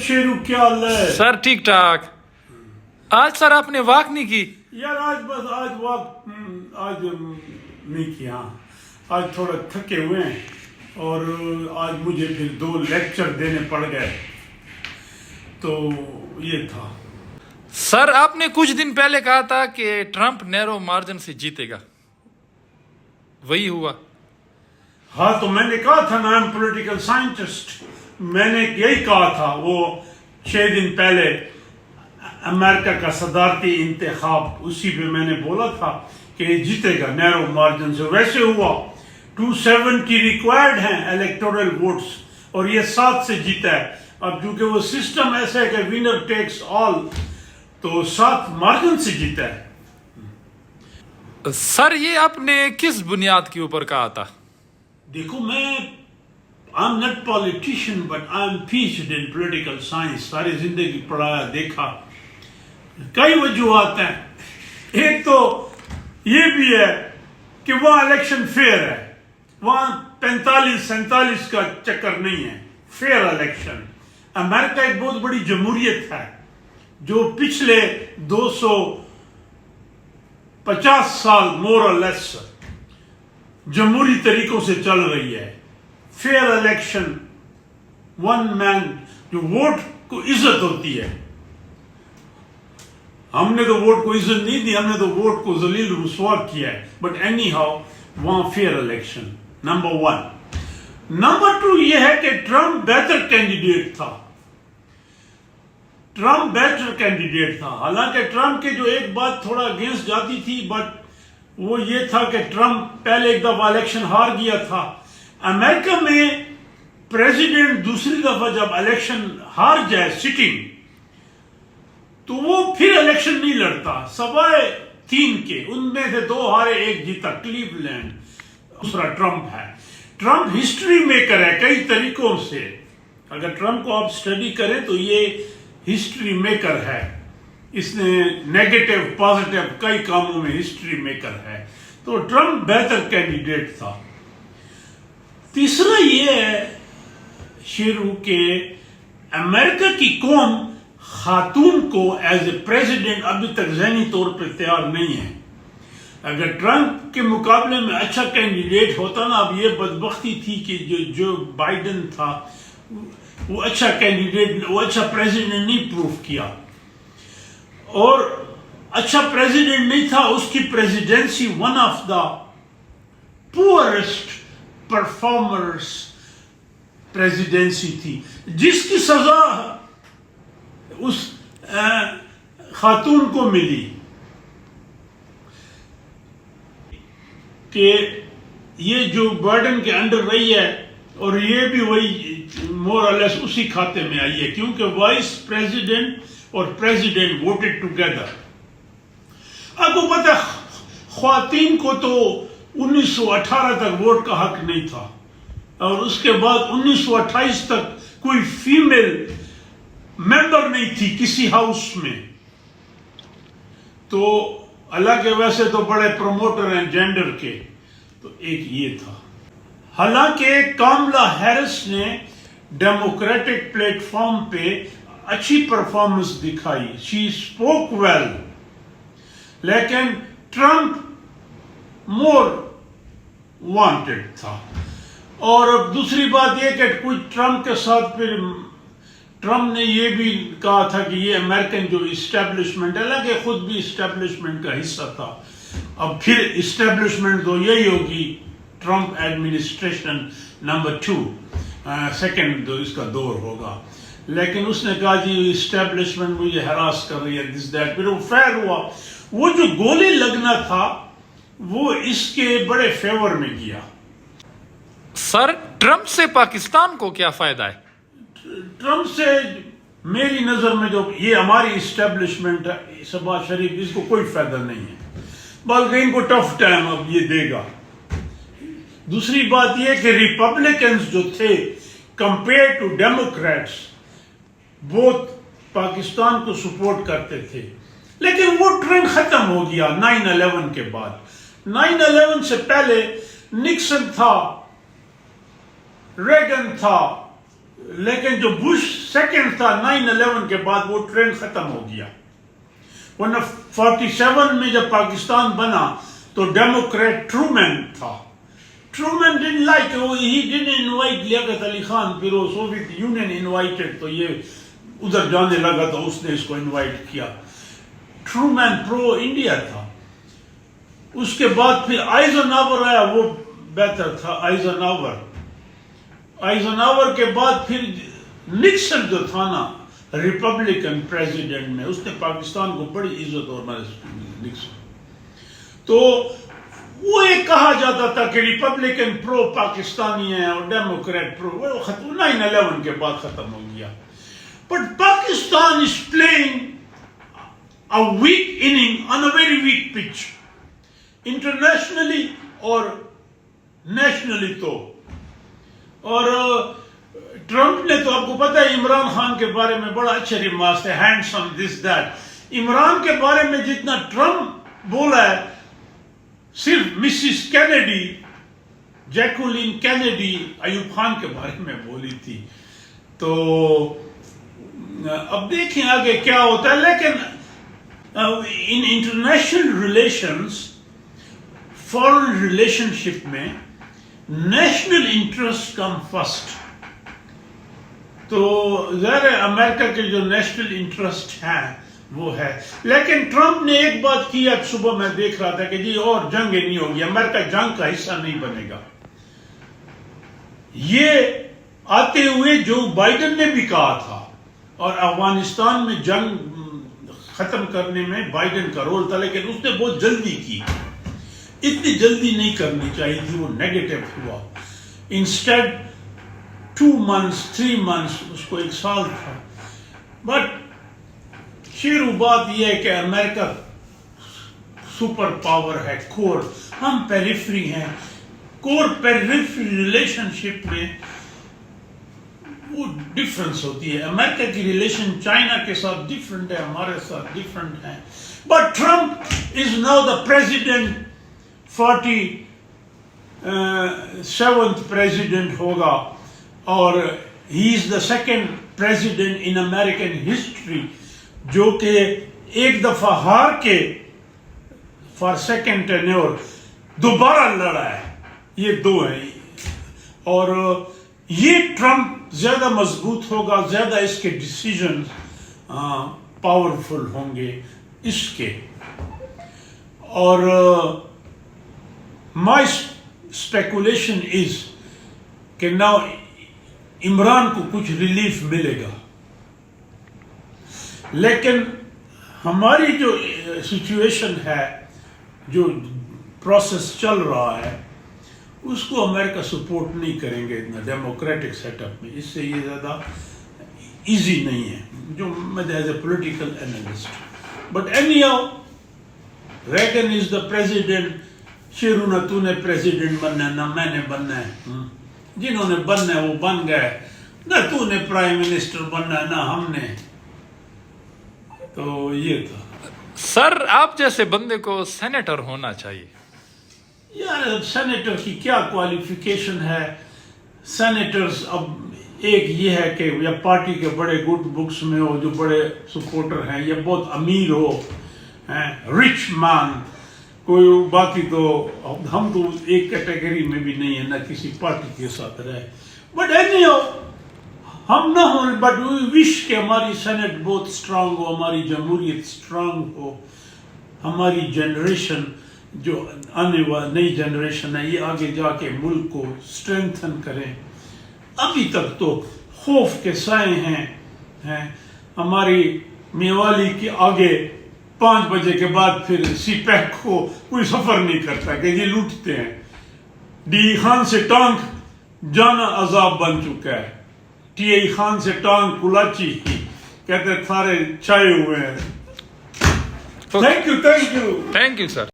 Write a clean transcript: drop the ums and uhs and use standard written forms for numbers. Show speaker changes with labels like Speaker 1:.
Speaker 1: شیرو کیا حال ہے
Speaker 2: سر؟ ٹھیک ٹھاک. آج سر آپ نے واک نہیں کی؟
Speaker 1: یار آج واک آج نہیں کیا. آج تھوڑا تھکے ہوئے ہیں اور آج مجھے پھر 2 لیکچر دینے پڑ گئے تو یہ تھا.
Speaker 2: سر آپ نے کچھ دن پہلے کہا تھا کہ ٹرمپ نیرو مارجن سے جیتے گا، وہی ہوا؟
Speaker 1: ہاں تو میں نے کہا تھا نا، I'm پولیٹیکل سائنٹسٹ. میں نے یہی کہا تھا وہ 6 دن پہلے امریکہ کا صدارتی انتخاب، اسی پہ میں نے بولا تھا کہ یہ جیتے گا نیرو مارجن سے. ویسے ہوا 270 ریکوائرڈ ہیں الیکٹورل ووٹس اور یہ 7 سے جیتا ہے. اب کیونکہ وہ سسٹم ایسا ہے کہ ونر ٹیکس آل، تو 7 مارجن سے جیتا ہے.
Speaker 2: سر یہ آپ نے کس بنیاد کے اوپر کہا تھا؟
Speaker 1: دیکھو میں I'm not politician but I'm PhD in political science. ساری زندگی پڑھایا دیکھا. کئی وجوہات ہیں. ایک تو یہ بھی ہے کہ وہاں الیکشن فیئر ہے، وہاں 45-47 کا چکر نہیں ہے، فیئر الیکشن. امریکہ ایک بہت بڑی جمہوریت ہے جو پچھلے 250 سال مور اور لیس جمہوری طریقوں سے چل رہی ہے. فیئر الیکشن، ون مین، جو ووٹ کو عزت ہوتی ہے. ہم نے تو ووٹ کو عزت نہیں دی، ہم نے تو ووٹ کو ذلیل رسوا کیا ہے. بٹ اینی ہاؤ وہاں فیئر الیکشن نمبر 1. نمبر 2 یہ ہے کہ ٹرمپ بہتر کینڈیڈیٹ تھا. ٹرمپ بیٹر کینڈیڈیٹ تھا. حالانکہ ٹرمپ کے جو ایک بات تھوڑا اگینسٹ جاتی تھی، بٹ وہ یہ تھا کہ ٹرمپ پہلے ایک دفعہ الیکشن ہار گیا تھا. امریکہ میں پریزیڈنٹ دوسری دفعہ جب الیکشن ہار جائے سٹنگ، تو وہ پھر الیکشن نہیں لڑتا سوائے 3 کے. ان میں سے 2 ہارے، 1 جیتا، کلیولینڈ. دوسرا ٹرمپ ہے. ٹرمپ ہسٹری میکر ہے کئی طریقوں سے. اگر ٹرمپ کو آپ اسٹڈی کریں تو یہ ہسٹری میکر ہے. اس نے نیگیٹو پازیٹیو کئی کاموں میں ہسٹری میکر ہے. تو ٹرمپ بہتر کینڈیڈیٹ تھا. تیسرا یہ ہے شیرو کہ امریکہ کی قوم خاتون کو ایز اے پریزیڈنٹ ابھی تک ذہنی طور پہ تیار نہیں ہے. اگر ٹرمپ کے مقابلے میں اچھا کینڈیڈیٹ ہوتا نا، اب یہ بدبختی تھی کہ جو بائیڈن تھا وہ اچھا کینڈیڈیٹ، وہ اچھا پریزیڈنٹ نہیں پروف کیا، اور اچھا پریزیڈنٹ نہیں تھا. اس کی presidency one of the poorest performers presidency تھی، جس کی سزا اس خاتون کو ملی کہ یہ جو بائیڈن کے انڈر رہی ہے، اور یہ بھی وہی مور اور لیس اسی کھاتے میں آئی ہے، کیونکہ وائس پریزیڈنٹ اور پریزیڈنٹ ووٹڈ ٹوگیدر. آپ کو پتہ خواتین کو تو 1918 تک ووٹ کا حق نہیں تھا، اور اس کے بعد 1928 تک کوئی فیمیل ممبر نہیں تھی کسی ہاؤس میں. تو اللہ کے ویسے تو بڑے پروموٹر ہیں جینڈر کے، تو ایک یہ تھا. حالانکہ کاملا ہیرس نے ڈیموکریٹک پلیٹ فارم پہ اچھی پرفارمنس دکھائی، شی اسپوک ویل. لیکن ٹرمپ مور وانٹڈ تھا. اور اب دوسری بات یہ کہ کچھ ٹرمپ کے ساتھ پھر ٹرمپ نے یہ بھی کہا تھا کہ یہ امریکن جو اسٹیبلشمنٹ ہے، حالانکہ خود بھی اسٹیبلشمنٹ کا حصہ تھا. اب پھر اسٹیبلشمنٹ تو یہی ہوگی ٹرمپ ایڈمنسٹریشن نمبر 2، سیکنڈ جو اس کا دور ہوگا. لیکن اس نے کہا جی اسٹیبلشمنٹ مجھے ہراس کر رہی ہے، دس دیٹ. پھر وہ فیئر ہوا. وہ جو گولی لگنا تھا وہ اس کے بڑے فیور میں گیا.
Speaker 2: سر ٹرمپ سے پاکستان کو کیا فائدہ ہے؟
Speaker 1: ٹرمپ سے میری نظر میں جو یہ ہماری اسٹیبلشمنٹ ہے شہباز شریف، اس کو کوئی فائدہ نہیں ہے، بلکہ ان کو ٹف ٹائم اب یہ دے گا. دوسری بات یہ کہ ریپبلکنز جو تھے کمپیئر ٹو ڈیموکریٹس بہت پاکستان کو سپورٹ کرتے تھے. لیکن وہ ٹرینڈ ختم ہو گیا 9/11 کے بعد. 9/11 سے پہلے نکسن تھا، ریگن تھا، لیکن جو بش سیکنڈ تھا 9/11 کے بعد وہ ٹرینڈ ختم ہو گیا. ورنہ 47 میں جب پاکستان بنا تو ڈیموکریٹ ٹرومین تھا. Truman didn't like he didn't invite Liaquat Ali Khan. پھر وہ سوویت یونین انوائٹڈ تو یہ ادھر جانے لگا تو اس نے اس کو انوائٹ کیا. ٹرومین پرو انڈیا تھا. اس کے بعد پھر آئزنہاور آیا, وہ بہتر تھا. آئزنہاور کے بعد پھر نکسن جو تھا نا ریپبلکن پریزیڈنٹ میں, اس نے پاکستان کو بڑی عزت اور نکسن. تو وہ ایک کہا جاتا تھا کہ ریپبلکن پرو پاکستانی ہیں اور ڈیموکریٹ پرو. وہ 9/11 کے بعد ختم ہو گیا. But Pakistan is playing a weak inning on a very weak pitch, internationally اور نیشنلی. تو اور ٹرمپ نے تو آپ کو پتا ہے عمران خان کے بارے میں بڑا اچھا ریمارکس ہے, ہینڈسم دس دیٹ. عمران کے بارے میں جتنا ٹرمپ بولا ہے صرف Mrs Kennedy, Jacqueline Kennedy Ayub Khan کے بارے میں بولی تھی. تو اب دیکھیں آگے کیا ہوتا ہے. لیکن in international relations, foreign relationship میں نیشنل انٹرسٹ کم فرسٹ. تو ظاہر ہے امریکہ کے جو نیشنل انٹرسٹ ہیں وہ ہے. لیکن ٹرمپ نے ایک بات کی, آج صبح میں دیکھ رہا تھا کہ جی اور جنگیں نہیں ہوگی, امریکہ جنگ کا حصہ نہیں بنے گا. یہ آتے ہوئے جو بائیڈن نے بھی کہا تھا, اور افغانستان میں جنگ ختم کرنے میں بائیڈن کا رول تھا, لیکن اس نے بہت جلدی کی. اتنی جلدی نہیں کرنی چاہیے تھی, وہ نیگیٹو ہوا. انسٹیڈ 2 months 3 months, اس کو 1 سال تھا. بٹ شیرو بات یہ ہے کہ امریکہ سپر پاور ہے, کور, ہم پیریفری ہیں. کور پیریفری ریلیشن شپ میں وہ ڈفرنس ہوتی ہے. امریکہ کی ریلیشن چائنا کے ساتھ ڈفرنٹ ہے, ہمارے ساتھ ڈفرنٹ ہے. But Trump is now the president, 47th president ہوگا, اور he is the second president in American history جو کہ ایک دفعہ ہار کے فار سیکنڈ ٹینیور دوبارہ لڑا ہے. یہ 2 ہیں. اور یہ ٹرمپ زیادہ مضبوط ہوگا, زیادہ اس کے ڈیسیجن پاورفل ہوں گے اس کے. اور مائی اسپیکولیشن از کہ ناؤ عمران کو کچھ ریلیف ملے گا. لیکن ہماری جو سچویشن ہے, جو پروسیس چل رہا ہے, اس کو امریکہ سپورٹ نہیں کریں گے اتنا ڈیموکریٹک سیٹ اپ میں. اس سے یہ زیادہ ایزی نہیں ہے, جو میں as a political analyst. But anyhow Reagan is the president. شیرو نہ تو نے پریزیڈنٹ بننا ہے نہ میں نے بننا ہے, جنہوں نے بننا ہے وہ بن گئے, نہ تو نے پرائم منسٹر بننا ہے نہ ہم نے. تو یہ تھا.
Speaker 2: سر آپ جیسے بندے کو سینیٹر ہونا چاہیے.
Speaker 1: یار سینیٹر کی کیا کوالیفیکیشن ہے. سینیٹرز اب ایک یہ ہے کہ یا پارٹی کے بڑے گڈ بکس میں ہو, جو بڑے سپورٹر ہیں, یا بہت امیر ہو, رچ مین کوئی. باقی تو ہم تو ایک کیٹیگری میں بھی نہیں ہے, نہ کسی پارٹی کے ساتھ رہے. بٹ اینی ہو ہم نہ ہوں, بٹ وی وش کہ ہماری سینٹ بہت اسٹرانگ ہو, ہماری جمہوریت اسٹرانگ ہو, ہماری جنریشن جو آنے والی نئی جنریشن ہے یہ آگے جا کے ملک کو اسٹرینتھن کریں. ابھی تک تو خوف کے سائے ہیں. ہماری میوالی کے آگے 5 بجے کے بعد پھر سی پیک کو کوئی سفر نہیں کرتا کہ یہ لوٹتے ہیں. ڈی خان سے ٹانک جانا عذاب بن چکا ہے. ٹی ای خان سے ٹانک کلاچی کہتے سارے چھائے ہوئے ہیں. Thank you
Speaker 2: thank you sir.